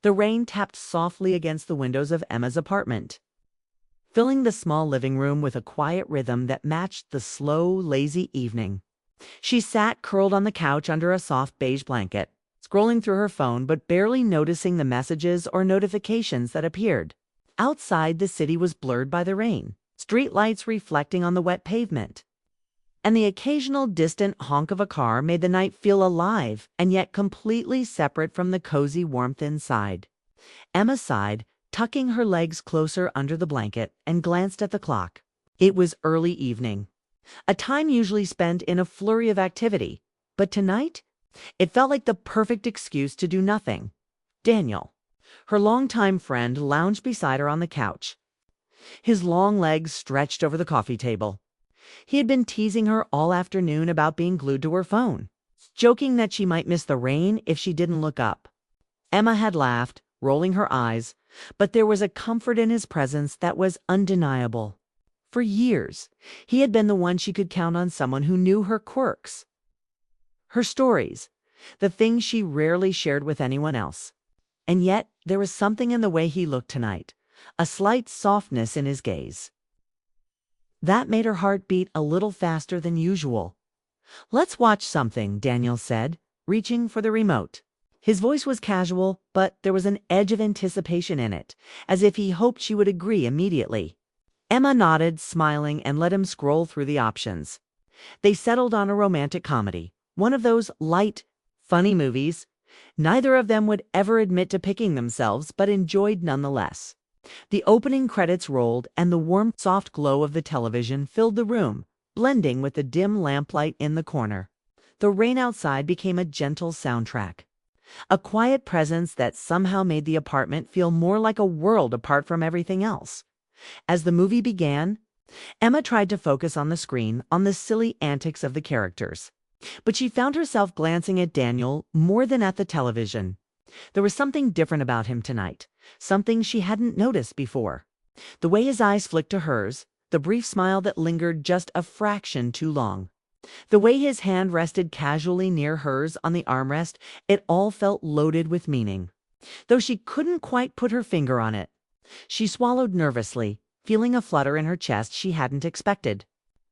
The rain tapped softly against the windows of Emma's apartment, filling the small living room with a quiet rhythm that matched the slow, lazy evening. She sat curled on the couch under a soft beige blanket, scrolling through her phone but barely noticing the messages or notifications that appeared. Outside, the city was blurred by the rain, street lights reflecting on the wet pavement, and the occasional distant honk of a car made the night feel alive and yet completely separate from the cozy warmth inside. Emma sighed, tucking her legs closer under the blanket, and glanced at the clock. It was early evening, a time usually spent in a flurry of activity, but tonight it felt like the perfect excuse to do nothing. Daniel, her longtime friend, lounged beside her on the couch, his long legs stretched over the coffee table. He had been teasing her all afternoon about being glued to her phone, joking that she might miss the rain if she didn't look up. Emma had laughed, rolling her eyes, but there was a comfort in his presence that was undeniable. For years, he had been the one she could count on, someone who knew her quirks, her stories, the things she rarely shared with anyone else. And yet, there was something in the way he looked tonight, a slight softness in his gaze, that made her heart beat a little faster than usual. "Let's watch something," Daniel said, reaching for the remote. His voice was casual, but there was an edge of anticipation in it, as if he hoped she would agree immediately. Emma nodded, smiling, and let him scroll through the options. They settled on a romantic comedy, one of those light, funny movies neither of them would ever admit to picking themselves, but enjoyed nonetheless. The opening credits rolled, and the warm, soft glow of the television filled the room, blending with the dim lamplight in the corner. The rain outside became a gentle soundtrack, a quiet presence that somehow made the apartment feel more like a world apart from everything else. As the movie began, Emma tried to focus on the screen, on the silly antics of the characters, but she found herself glancing at Daniel more than at the television. There was something different about him tonight, something she hadn't noticed before. The way his eyes flicked to hers, the brief smile that lingered just a fraction too long, the way his hand rested casually near hers on the armrest, it all felt loaded with meaning, though she couldn't quite put her finger on it. She swallowed nervously, feeling a flutter in her chest she hadn't expected.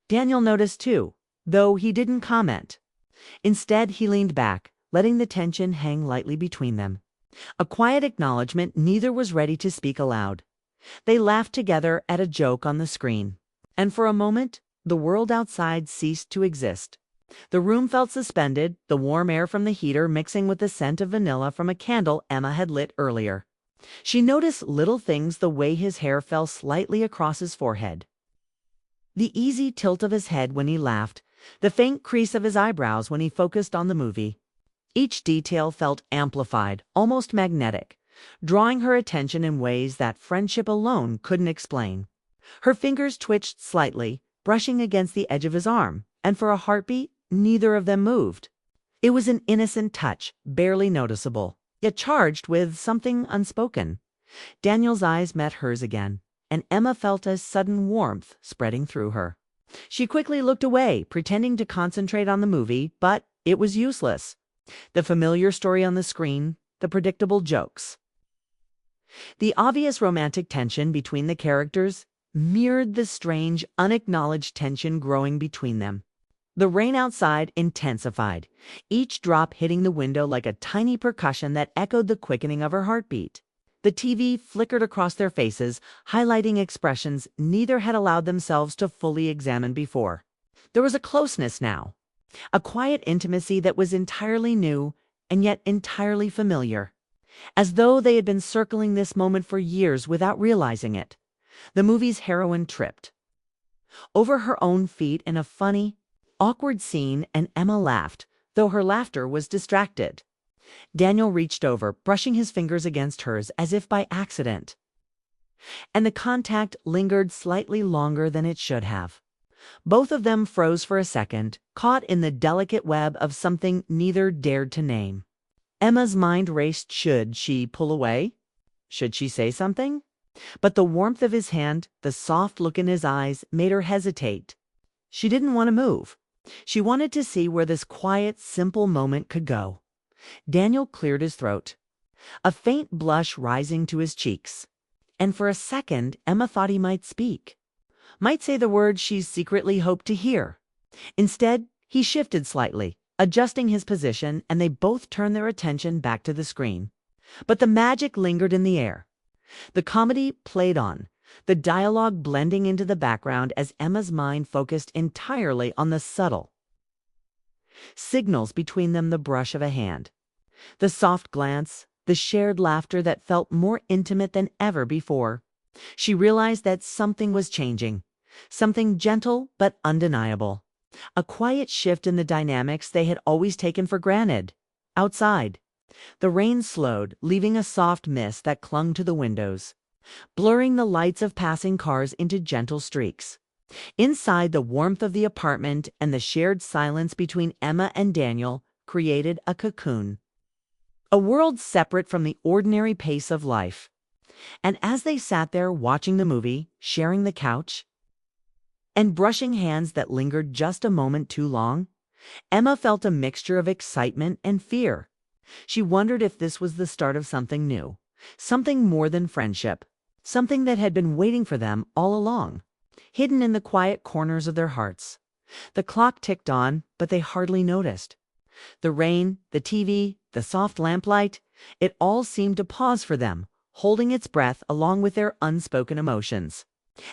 Daniel noticed too, though he didn't comment. Instead, he leaned back, letting the tension hang lightly between them. A quiet acknowledgement neither was ready to speak aloud. They laughed together at a joke on the screen, and for a moment, the world outside ceased to exist. The room felt suspended, the warm air from the heater mixing with the scent of vanilla from a candle Emma had lit earlier. She noticed little things, the way his hair fell slightly across his forehead, the easy tilt of his head when he laughed, the faint crease of his eyebrows when he focused on the movie. Each detail felt amplified, almost magnetic, drawing her attention in ways that friendship alone couldn't explain. Her fingers twitched slightly, brushing against the edge of his arm, and for a heartbeat, neither of them moved. It was an innocent touch, barely noticeable, yet charged with something unspoken. Daniel's eyes met hers again, and Emma felt a sudden warmth spreading through her. She quickly looked away, pretending to concentrate on the movie, but it was useless. The familiar story on the screen, the predictable jokes, the obvious romantic tension between the characters mirrored the strange, unacknowledged tension growing between them. The rain outside intensified, each drop hitting the window like a tiny percussion that echoed the quickening of her heartbeat. The TV flickered across their faces, highlighting expressions neither had allowed themselves to fully examine before. There was a closeness now, a quiet intimacy that was entirely new and yet entirely familiar, as though they had been circling this moment for years without realizing it. The movie's heroine tripped over her own feet in a funny, awkward scene, and Emma laughed, though her laughter was distracted. Daniel reached over, brushing his fingers against hers as if by accident, and the contact lingered slightly longer than it should have. Both of them froze for a second, caught in the delicate web of something neither dared to name. Emma's mind raced. Should she pull away? Should she say something? But the warmth of his hand, the soft look in his eyes, made her hesitate. She didn't want to move. She wanted to see where this quiet, simple moment could go. Daniel cleared his throat. a faint blush rising to his cheeks. And for a second, Emma thought he might speak, might say the words she secretly hoped to hear. Instead, he shifted slightly, adjusting his position, and they both turned their attention back to the screen. But the magic lingered in the air. The comedy played on, the dialogue blending into the background as Emma's mind focused entirely on the subtle signals between them, the brush of a hand, the soft glance, the shared laughter that felt more intimate than ever before. She realized that something was changing, something gentle but undeniable, a quiet shift in the dynamics they had always taken for granted. Outside, the rain slowed, leaving a soft mist that clung to the windows, blurring the lights of passing cars into gentle streaks. Inside, the warmth of the apartment and the shared silence between Emma and Daniel created a cocoon, a world separate from the ordinary pace of life. And as they sat there watching the movie, sharing the couch, and brushing hands that lingered just a moment too long, Emma felt a mixture of excitement and fear. She wondered if this was the start of something new, something more than friendship, something that had been waiting for them all along, hidden in the quiet corners of their hearts. The clock ticked on, but they hardly noticed. The rain, the TV, the soft lamplight, it all seemed to pause for them, holding its breath along with their unspoken emotions.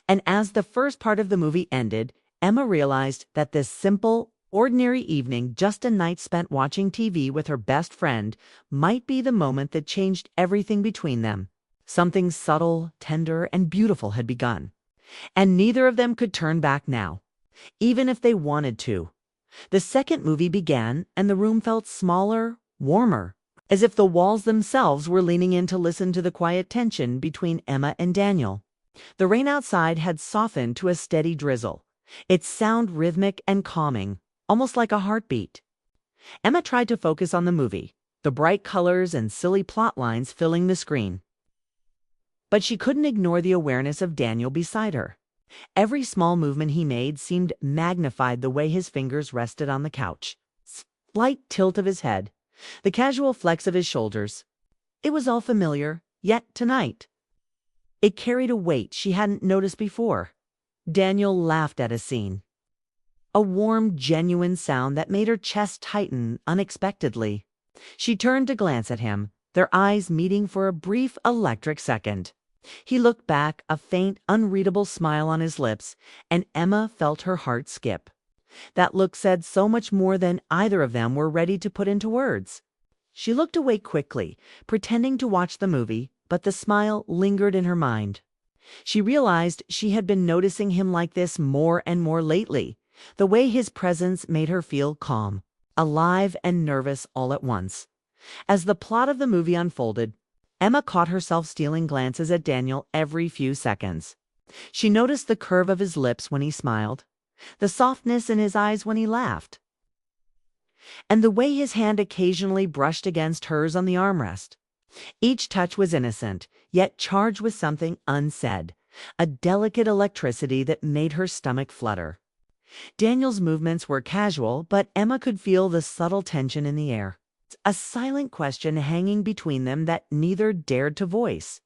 And as the first part of the movie ended, Emma realized that this simple, ordinary evening, just a night spent watching TV with her best friend, might be the moment that changed everything between them. Something subtle, tender, and beautiful had begun, and neither of them could turn back now, even if they wanted to. The second movie began, and the room felt smaller, warmer, as if the walls themselves were leaning in to listen to the quiet tension between Emma and Daniel. The rain outside had softened to a steady drizzle, its sound rhythmic and calming, almost like a heartbeat. Emma tried to focus on the movie, the bright colors and silly plot lines filling the screen. But she couldn't ignore the awareness of Daniel beside her. Every small movement he made seemed magnified, the way his fingers rested on the couch, slight tilt of his head, the casual flex of his shoulders. It was all familiar, yet tonight it carried a weight she hadn't noticed before. Daniel laughed at a scene, a warm, genuine sound that made her chest tighten unexpectedly. She turned to glance at him, their eyes meeting for a brief electric second. He looked back, a faint, unreadable smile on his lips, and Emma felt her heart skip. That look said so much more than either of them were ready to put into words. She looked away quickly, pretending to watch the movie, but the smile lingered in her mind. She realized she had been noticing him like this more and more lately. The way his presence made her feel calm, alive, and nervous all at once. As the plot of the movie unfolded, Emma caught herself stealing glances at Daniel every few seconds. She noticed the curve of his lips when he smiled, the softness in his eyes when he laughed, and the way his hand occasionally brushed against hers on the armrest. Each touch was innocent, yet charged with something unsaid, a delicate electricity that made her stomach flutter. Daniel's movements were casual, but Emma could feel the subtle tension in the air, a silent question hanging between them that neither dared to voice.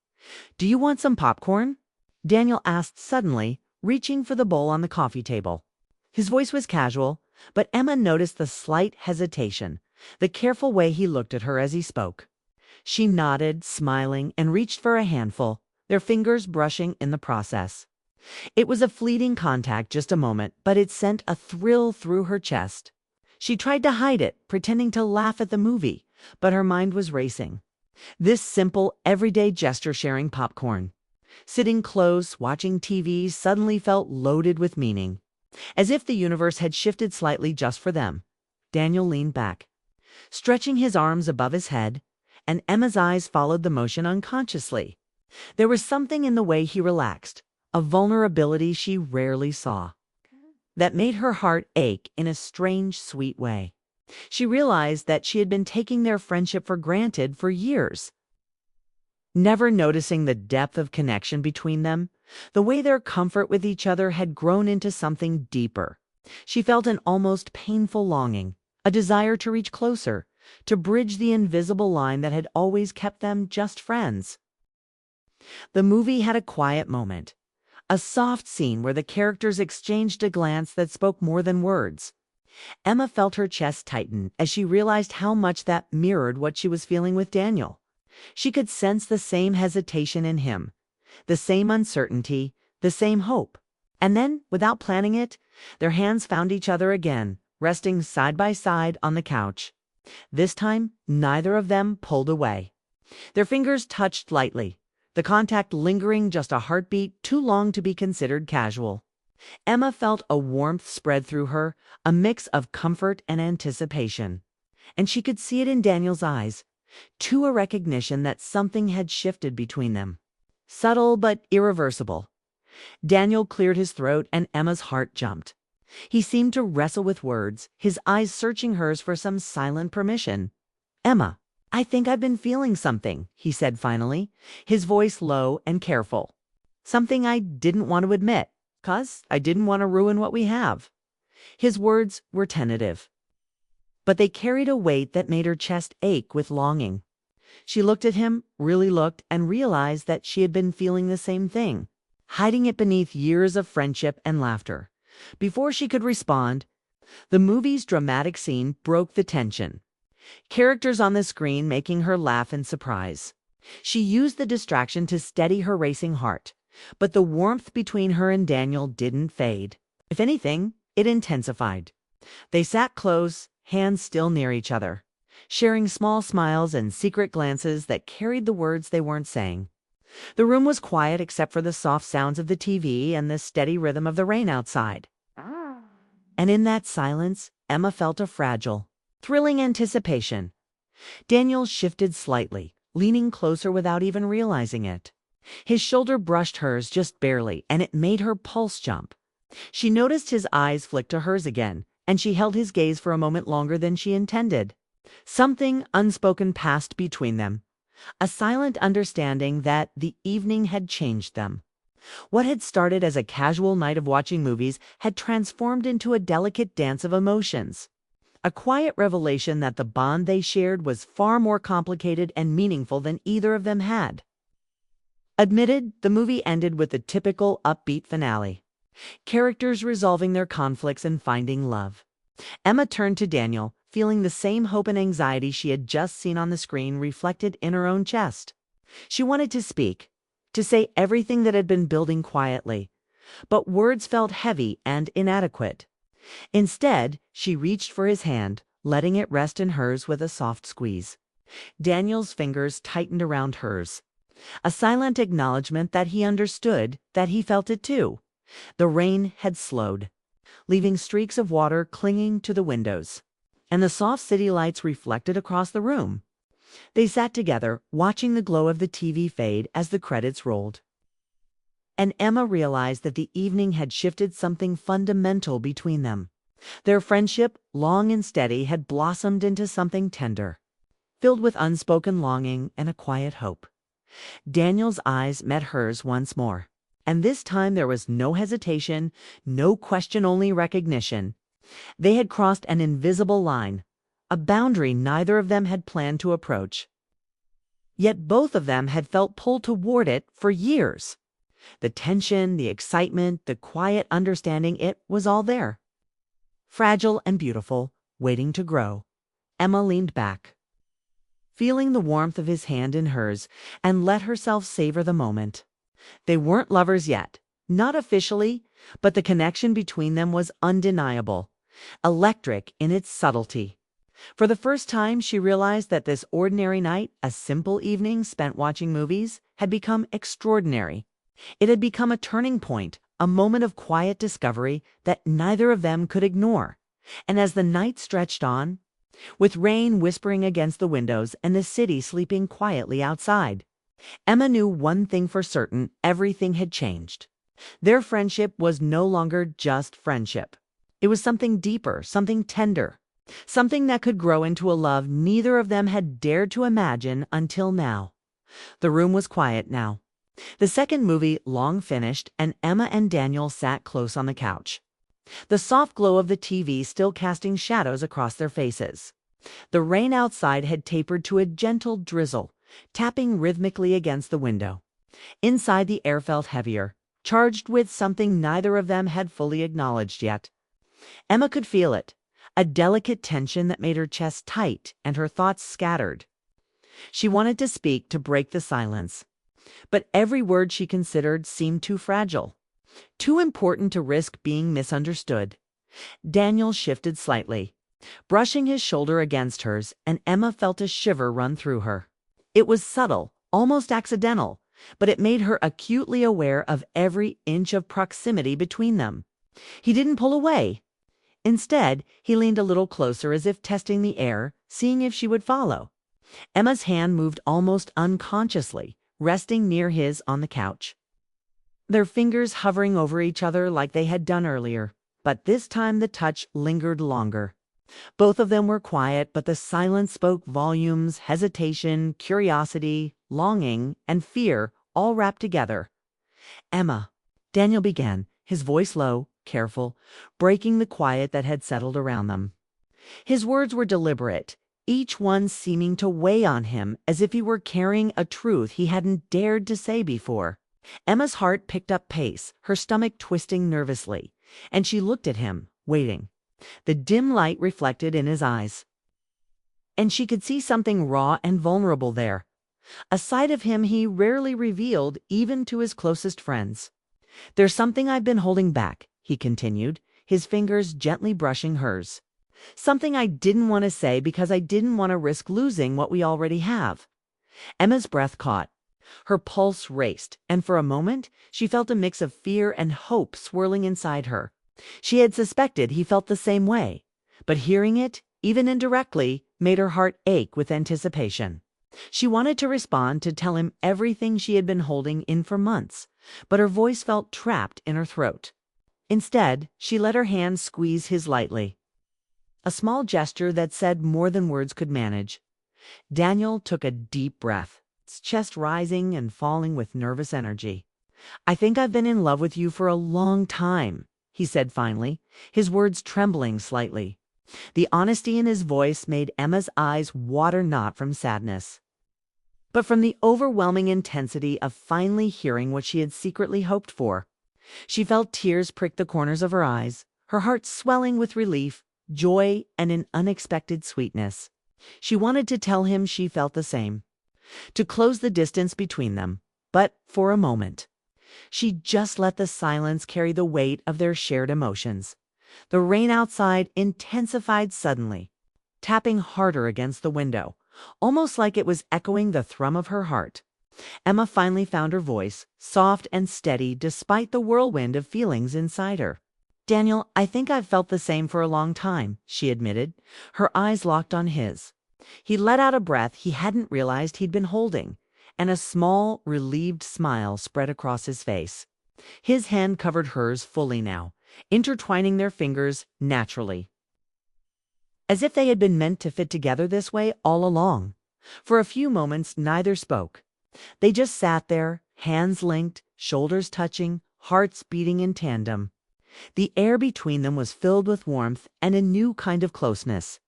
"Do you want some popcorn?" Daniel asked suddenly, reaching for the bowl on the coffee table. His voice was casual, but Emma noticed the slight hesitation, the careful way he looked at her as he spoke. She nodded, smiling, and reached for a handful, their fingers brushing in the process. It was a fleeting contact, just a moment, but it sent a thrill through her chest. She tried to hide it, pretending to laugh at the movie, but her mind was racing. This simple, everyday gesture, sharing popcorn, sitting close, watching TV, suddenly felt loaded with meaning, as if the universe had shifted slightly just for them. Daniel leaned back, stretching his arms above his head, and Emma's eyes followed the motion unconsciously. There was something in the way he relaxed, a vulnerability she rarely saw, that made her heart ache in a strange, sweet way. She realized that she had been taking their friendship for granted for years, never noticing the depth of connection between them, the way their comfort with each other had grown into something deeper. She felt an almost painful longing, a desire to reach closer, to bridge the invisible line that had always kept them just friends. The movie had a quiet moment, a soft scene where the characters exchanged a glance that spoke more than words. Emma felt her chest tighten as she realized how much that mirrored what she was feeling with Daniel. She could sense the same hesitation in him, the same uncertainty, the same hope. And then, without planning it, their hands found each other again, resting side by side on the couch. This time, neither of them pulled away. Their fingers touched lightly, the contact lingering just a heartbeat too long to be considered casual. Emma felt a warmth spread through her, a mix of comfort and anticipation. And she could see it in Daniel's eyes, too, a recognition that something had shifted between them. Subtle but irreversible. Daniel cleared his throat and Emma's heart jumped. He seemed to wrestle with words, his eyes searching hers for some silent permission. "Emma, I think I've been feeling something," he said finally, his voice low and careful. "Something I didn't want to admit, 'cause I didn't want to ruin what we have." His words were tentative, but they carried a weight that made her chest ache with longing. She looked at him, really looked, and realized that she had been feeling the same thing, hiding it beneath years of friendship and laughter. Before she could respond, the movie's dramatic scene broke the tension. Characters on the screen making her laugh in surprise. She used the distraction to steady her racing heart, but the warmth between her and Daniel didn't fade. If anything, it intensified. They sat close, hands still near each other, sharing small smiles and secret glances that carried the words they weren't saying. The room was quiet except for the soft sounds of the TV and the steady rhythm of the rain outside. And in that silence, Emma felt a fragile, thrilling anticipation. Daniel shifted slightly, leaning closer without even realizing it. His shoulder brushed hers just barely, and it made her pulse jump. She noticed his eyes flick to hers again, and she held his gaze for a moment longer than she intended. Something unspoken passed between them. A silent understanding that the evening had changed them. What had started as a casual night of watching movies had transformed into a delicate dance of emotions. A quiet revelation that the bond they shared was far more complicated and meaningful than either of them had. Admitted, the movie ended with the typical upbeat finale. Characters resolving their conflicts and finding love. Emma turned to Daniel, feeling the same hope and anxiety she had just seen on the screen reflected in her own chest. She wanted to speak, to say everything that had been building quietly, but words felt heavy and inadequate. Instead, she reached for his hand, letting it rest in hers with a soft squeeze. Daniel's fingers tightened around hers. A silent acknowledgement that he understood, that he felt it too. The rain had slowed, leaving streaks of water clinging to the windows, and the soft city lights reflected across the room. They sat together, watching the glow of the TV fade as the credits rolled. And Emma realized that the evening had shifted something fundamental between them. Their friendship, long and steady, had blossomed into something tender, filled with unspoken longing and a quiet hope. Daniel's eyes met hers once more, and this time there was no hesitation, no question, only recognition. They had crossed an invisible line, a boundary neither of them had planned to approach. Yet both of them had felt pulled toward it for years. The tension, the excitement, the quiet understanding, it was all there. Fragile and beautiful, waiting to grow. Emma leaned back, feeling the warmth of his hand in hers, and let herself savor the moment. They weren't lovers yet, not officially, but the connection between them was undeniable, electric in its subtlety. For the first time, she realized that this ordinary night, a simple evening spent watching movies, had become extraordinary. It had become a turning point, a moment of quiet discovery that neither of them could ignore. And as the night stretched on, with rain whispering against the windows and the city sleeping quietly outside, Emma knew one thing for certain: everything had changed. Their friendship was no longer just friendship. It was something deeper, something tender, something that could grow into a love neither of them had dared to imagine until now. The room was quiet now. The second movie long finished, and Emma and Daniel sat close on the couch, the soft glow of the TV still casting shadows across their faces. The rain outside had tapered to a gentle drizzle, tapping rhythmically against the window. Inside, the air felt heavier, charged with something neither of them had fully acknowledged yet. Emma could feel it, a delicate tension that made her chest tight and her thoughts scattered. She wanted to speak to break the silence, but every word she considered seemed too fragile, too important to risk being misunderstood. Daniel shifted slightly, brushing his shoulder against hers, and Emma felt a shiver run through her. It was subtle, almost accidental, but it made her acutely aware of every inch of proximity between them. He didn't pull away. Instead, he leaned a little closer as if testing the air, seeing if she would follow. Emma's hand moved almost unconsciously, resting near his on the couch. Their fingers hovering over each other like they had done earlier, but this time the touch lingered longer. Both of them were quiet, but the silence spoke volumes: hesitation, curiosity, longing, and fear, all wrapped together. "Emma," Daniel began, his voice low, careful, breaking the quiet that had settled around them. His words were deliberate, each one seeming to weigh on him as if he were carrying a truth he hadn't dared to say before. Emma's heart picked up pace, her stomach twisting nervously, and she looked at him, waiting. The dim light reflected in his eyes, and she could see something raw and vulnerable there, a side of him he rarely revealed even to his closest friends. "There's something I've been holding back," he continued, his fingers gently brushing hers. "Something I didn't want to say because I didn't want to risk losing what we already have." Emma's breath caught. Her pulse raced, and for a moment she felt a mix of fear and hope swirling inside her. She had suspected he felt the same way, but hearing it, even indirectly, made her heart ache with anticipation. She wanted to respond, to tell him everything she had been holding in for months, but her voice felt trapped in her throat. Instead, she let her hand squeeze his lightly, a small gesture that said more than words could manage. Daniel took a deep breath, his chest rising and falling with nervous energy. "I think I've been in love with you for a long time," he said finally, his words trembling slightly. The honesty in his voice made Emma's eyes water, not from sadness, but from the overwhelming intensity of finally hearing what she had secretly hoped for. She felt tears prick the corners of her eyes, her heart swelling with relief, joy, and an unexpected sweetness. She wanted to tell him she felt the same, to close the distance between them, but for a moment she just let the silence carry the weight of their shared emotions. The rain outside intensified suddenly, tapping harder against the window, almost like it was echoing the thrum of her heart. Emma finally found her voice, soft and steady despite the whirlwind of feelings inside her. "Daniel, I think I've felt the same for a long time," she admitted, her eyes locked on his. He let out a breath he hadn't realized he'd been holding, and a small, relieved smile spread across his face. His hand covered hers fully now, intertwining their fingers naturally, as if they had been meant to fit together this way all along. For a few moments, neither spoke. They just sat there, hands linked, shoulders touching, hearts beating in tandem. The air between them was filled with warmth and a new kind of closeness,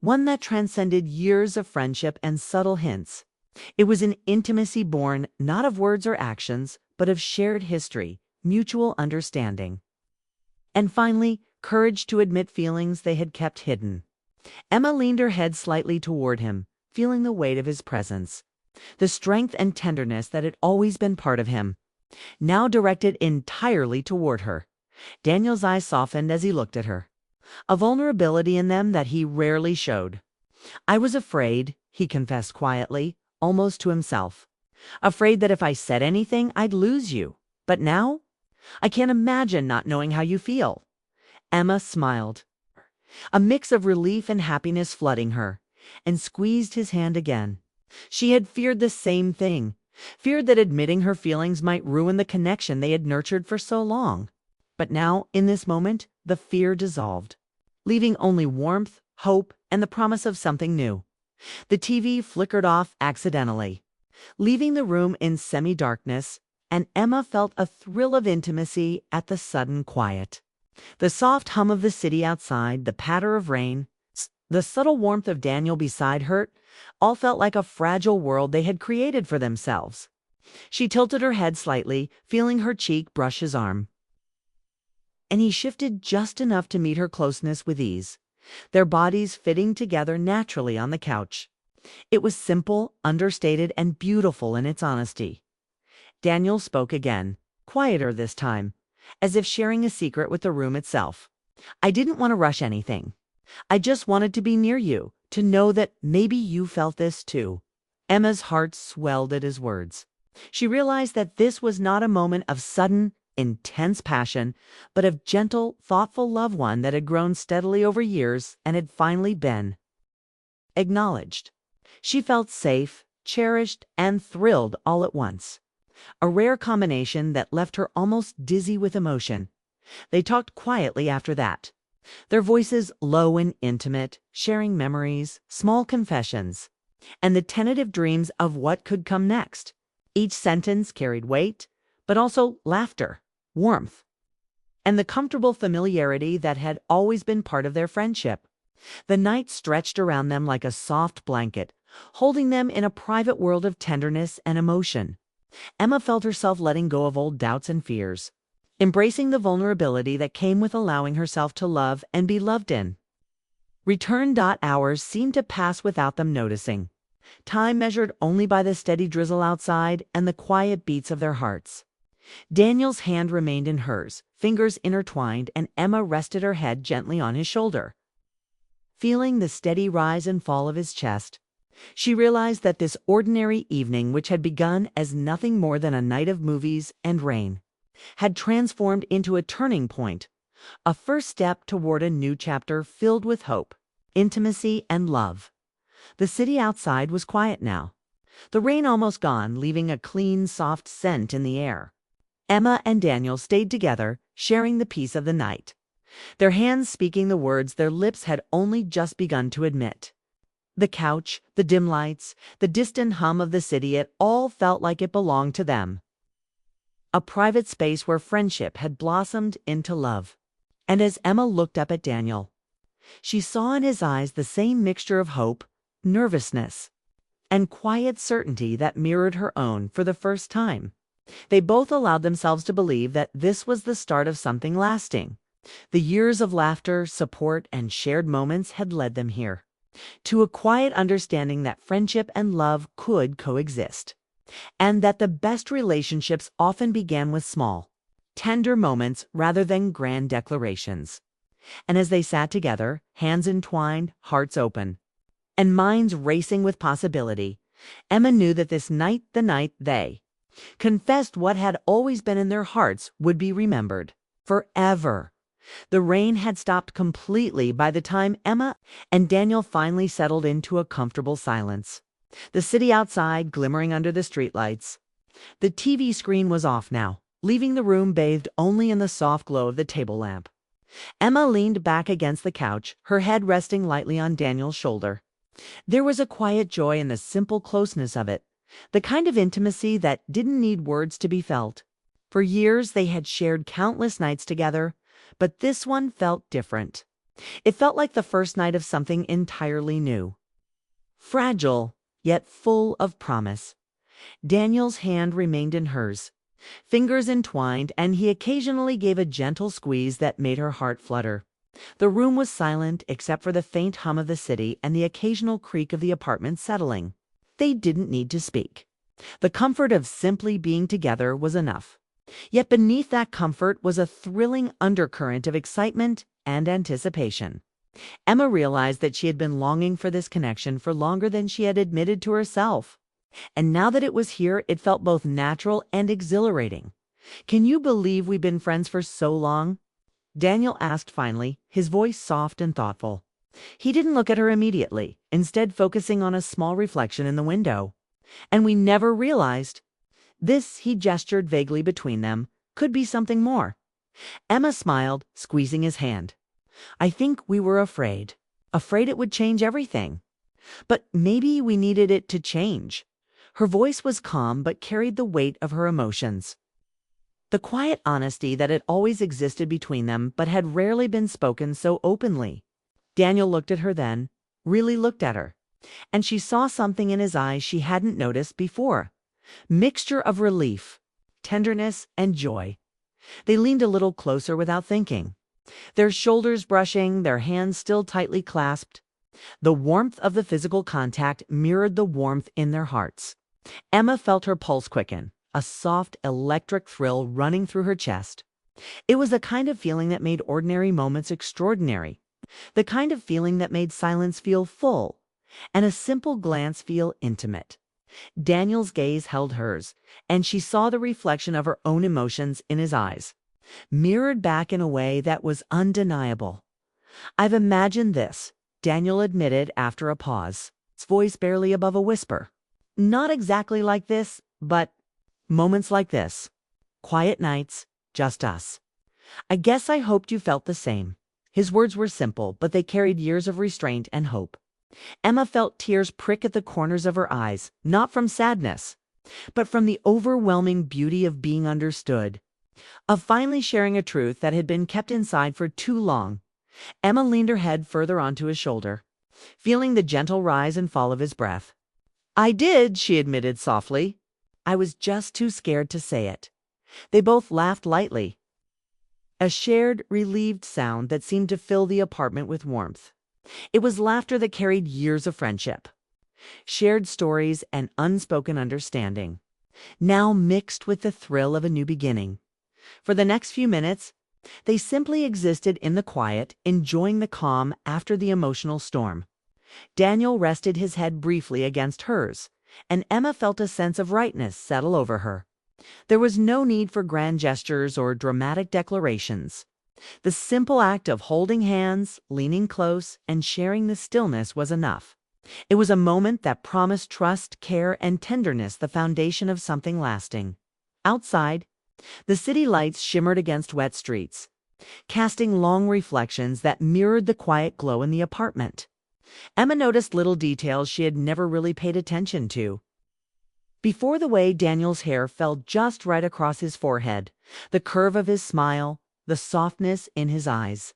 one that transcended years of friendship and subtle hints. It was an intimacy born not of words or actions, but of shared history, mutual understanding, and finally, courage to admit feelings they had kept hidden. Emma leaned her head slightly toward him, feeling the weight of his presence, the strength and tenderness that had always been part of him, now directed entirely toward her. Daniel's eyes softened as he looked at her, a vulnerability in them that he rarely showed. "I was afraid," he confessed quietly, almost to himself. "Afraid that if I said anything, I'd lose you. But now, I can't imagine not knowing how you feel." Emma smiled, a mix of relief and happiness flooding her, and squeezed his hand again. She had feared the same thing, feared that admitting her feelings might ruin the connection they had nurtured for so long. But now, in this moment, the fear dissolved, leaving only warmth, hope, and the promise of something new. The TV flickered off accidentally, leaving the room in semi-darkness, and Emma felt a thrill of intimacy at the sudden quiet. The soft hum of the city outside, the patter of rain, The subtle warmth of Daniel beside her all felt like a fragile world they had created for themselves. She tilted her head slightly, feeling her cheek brush his arm. And he shifted just enough to meet her closeness with ease, their bodies fitting together naturally on the couch. It was simple, understated, and beautiful in its honesty. Daniel spoke again, quieter this time, as if sharing a secret with the room itself. "I didn't want to rush anything. I just wanted to be near you, to know that maybe you felt this too." Emma's heart swelled at his words. She realized that this was not a moment of sudden, intense passion, but of gentle, thoughtful love, one that had grown steadily over years and had finally been acknowledged. She felt safe, cherished, and thrilled all at once. A rare combination that left her almost dizzy with emotion. They talked quietly after that, their voices low and intimate, sharing memories, small confessions, and the tentative dreams of what could come next. Each sentence carried weight, but also laughter, warmth, and the comfortable familiarity that had always been part of their friendship. The night stretched around them like a soft blanket, holding them in a private world of tenderness and emotion. Emma felt herself letting go of old doubts and fears, embracing the vulnerability that came with allowing herself to love and be loved in. Hours seemed to pass without them noticing, time measured only by the steady drizzle outside and the quiet beats of their hearts. Daniel's hand remained in hers, fingers intertwined, and Emma rested her head gently on his shoulder. Feeling the steady rise and fall of his chest, she realized that this ordinary evening, which had begun as nothing more than a night of movies and rain, had transformed into a turning point, a first step toward a new chapter filled with hope, intimacy, and love. The city outside was quiet now, the rain almost gone, leaving a clean, soft scent in the air. Emma and Daniel stayed together, sharing the peace of the night, their hands speaking the words their lips had only just begun to admit. The couch, the dim lights, the distant hum of the city, it all felt like it belonged to them. A private space where friendship had blossomed into love. And as Emma looked up at Daniel, she saw in his eyes the same mixture of hope, nervousness, and quiet certainty that mirrored her own for the first time. They both allowed themselves to believe that this was the start of something lasting. The years of laughter, support, and shared moments had led them here, to a quiet understanding that friendship and love could coexist, and that the best relationships often began with small, tender moments rather than grand declarations. And as they sat together, hands entwined, hearts open, and minds racing with possibility, Emma knew that this night, the night they confessed what had always been in their hearts, would be remembered forever. The rain had stopped completely by the time Emma and Daniel finally settled into a comfortable silence. The city outside glimmering under the streetlights. The TV screen was off now, leaving the room bathed only in the soft glow of the table lamp. Emma leaned back against the couch, her head resting lightly on Daniel's shoulder. There was a quiet joy in the simple closeness of it, the kind of intimacy that didn't need words to be felt. For years they had shared countless nights together, but this one felt different. It felt like the first night of something entirely new. Fragile, yet full of promise. Daniel's hand remained in hers, fingers entwined, and he occasionally gave a gentle squeeze that made her heart flutter. The room was silent except for the faint hum of the city and the occasional creak of the apartment settling. They didn't need to speak. The comfort of simply being together was enough. Yet beneath that comfort was a thrilling undercurrent of excitement and anticipation. Emma realized that she had been longing for this connection for longer than she had admitted to herself. And now that it was here, it felt both natural and exhilarating. "Can you believe we've been friends for so long?" Daniel asked finally, his voice soft and thoughtful. He didn't look at her immediately, instead focusing on a small reflection in the window. "And we never realized." This, he gestured vaguely between them, could be something more. Emma smiled, squeezing his hand. "I think we were afraid it would change everything. But maybe we needed it to change." Her voice was calm but carried the weight of her emotions. The quiet honesty that had always existed between them but had rarely been spoken so openly. Daniel looked at her then, really looked at her, and she saw something in his eyes she hadn't noticed before. Mixture of relief, tenderness, and joy. They leaned a little closer without thinking, their shoulders brushing, their hands still tightly clasped. The warmth of the physical contact mirrored the warmth in their hearts. Emma felt her pulse quicken, a soft, electric thrill running through her chest. It was the kind of feeling that made ordinary moments extraordinary, the kind of feeling that made silence feel full, and a simple glance feel intimate. Daniel's gaze held hers, and she saw the reflection of her own emotions in his eyes, mirrored back in a way that was undeniable. "I've imagined this," Daniel admitted after a pause, his voice barely above a whisper. "Not exactly like this, but moments like this. Quiet nights, just us. I guess I hoped you felt the same." His words were simple, but they carried years of restraint and hope. Emma felt tears prick at the corners of her eyes, not from sadness, but from the overwhelming beauty of being understood, of finally sharing a truth that had been kept inside for too long. Emma leaned her head further onto his shoulder, feeling the gentle rise and fall of his breath. "I did," she admitted softly. "I was just too scared to say it." They both laughed lightly, a shared, relieved sound that seemed to fill the apartment with warmth. It was laughter that carried years of friendship, shared stories, and unspoken understanding, now mixed with the thrill of a new beginning. For the next few minutes, they simply existed in the quiet, enjoying the calm after the emotional storm. Daniel rested his head briefly against hers, and Emma felt a sense of rightness settle over her. There was no need for grand gestures or dramatic declarations. The simple act of holding hands, leaning close, and sharing the stillness was enough. It was a moment that promised trust, care, and tenderness, the foundation of something lasting. Outside, the city lights shimmered against wet streets, casting long reflections that mirrored the quiet glow in the apartment. Emma noticed little details she had never really paid attention to. Before, the way Daniel's hair fell just right across his forehead, the curve of his smile, the softness in his eyes.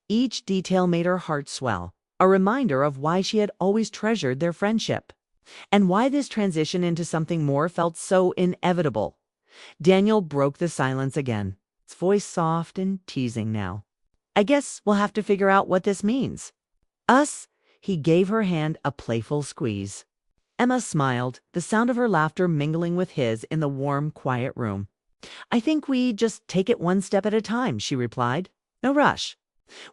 Each detail made her heart swell, a reminder of why she had always treasured their friendship, and why this transition into something more felt so inevitable. Daniel broke the silence again, his voice soft and teasing now. "I guess we'll have to figure out what this means." "Us?" He gave her hand a playful squeeze. Emma smiled, the sound of her laughter mingling with his in the warm, quiet room. "I think we just take it one step at a time," she replied. "No rush.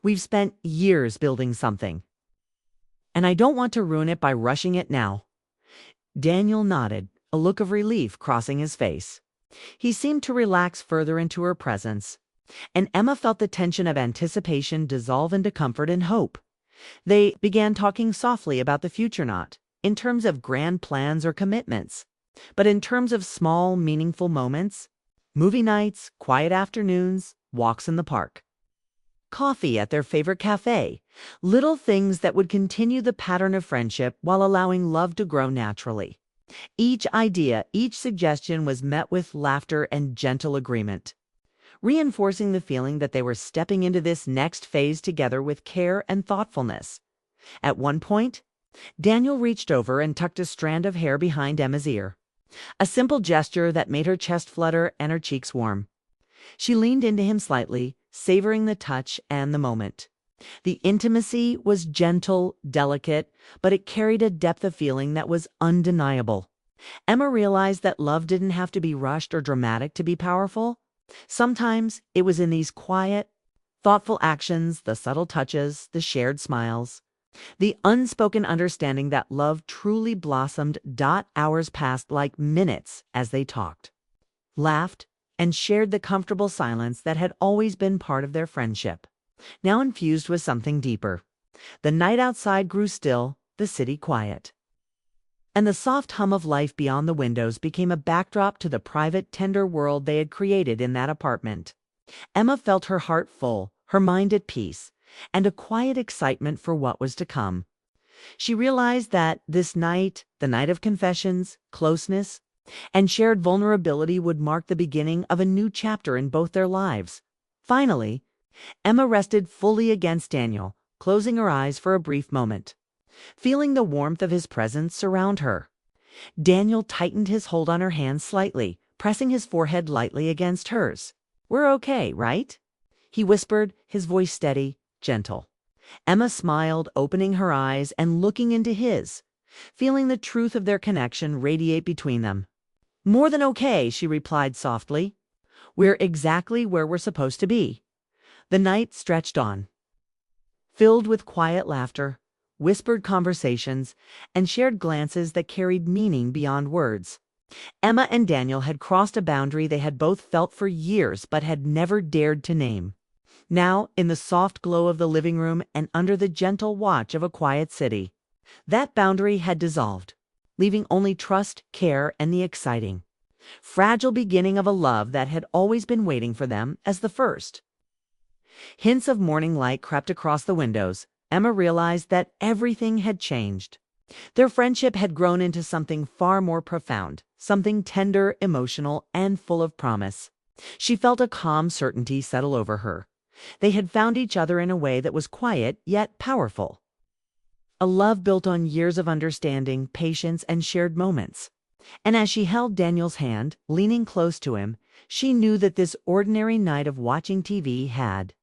We've spent years building something, and I don't want to ruin it by rushing it now." Daniel nodded, a look of relief crossing his face. He seemed to relax further into her presence, and Emma felt the tension of anticipation dissolve into comfort and hope. They began talking softly about the future, not in terms of grand plans or commitments, but in terms of small, meaningful moments. Movie nights, quiet afternoons, walks in the park, coffee at their favorite cafe, little things that would continue the pattern of friendship while allowing love to grow naturally. Each idea, each suggestion was met with laughter and gentle agreement, reinforcing the feeling that they were stepping into this next phase together with care and thoughtfulness. At one point, Daniel reached over and tucked a strand of hair behind Emma's ear, a simple gesture that made her chest flutter and her cheeks warm. She leaned into him slightly, savoring the touch and the moment. The intimacy was gentle, delicate, but it carried a depth of feeling that was undeniable. Emma realized that love didn't have to be rushed or dramatic to be powerful. Sometimes it was in these quiet, thoughtful actions, the subtle touches, the shared smiles, the unspoken understanding that love truly blossomed. Hours passed like minutes as they talked, laughed, and shared the comfortable silence that had always been part of their friendship, now infused with something deeper. The night outside grew still, the city quiet, and the soft hum of life beyond the windows became a backdrop to the private, tender world they had created in that apartment. Emma felt her heart full, her mind at peace, and a quiet excitement for what was to come. She realized that this night, the night of confessions, closeness, and shared vulnerability, would mark the beginning of a new chapter in both their lives. Finally, Emma rested fully against Daniel, closing her eyes for a brief moment. feeling the warmth of his presence surround her. Daniel tightened his hold on her hand slightly, pressing his forehead lightly against hers. "We're okay, right?" he whispered, his voice steady, gentle. Emma smiled, opening her eyes and looking into his, feeling the truth of their connection radiate between them. "More than okay," she replied softly. "We're exactly where we're supposed to be." The night stretched on, filled with quiet laughter, whispered conversations, and shared glances that carried meaning beyond words. Emma and Daniel had crossed a boundary they had both felt for years but had never dared to name. Now, in the soft glow of the living room and under the gentle watch of a quiet city, that boundary had dissolved, leaving only trust, care, and the exciting, fragile beginning of a love that had always been waiting for them as the first. Hints of morning light crept across the windows. Emma realized that everything had changed. Their friendship had grown into something far more profound, something tender, emotional, and full of promise. She felt a calm certainty settle over her. They had found each other in a way that was quiet yet powerful. A love built on years of understanding, patience, and shared moments. And as she held Daniel's hand, leaning close to him, she knew that this ordinary night of watching TV had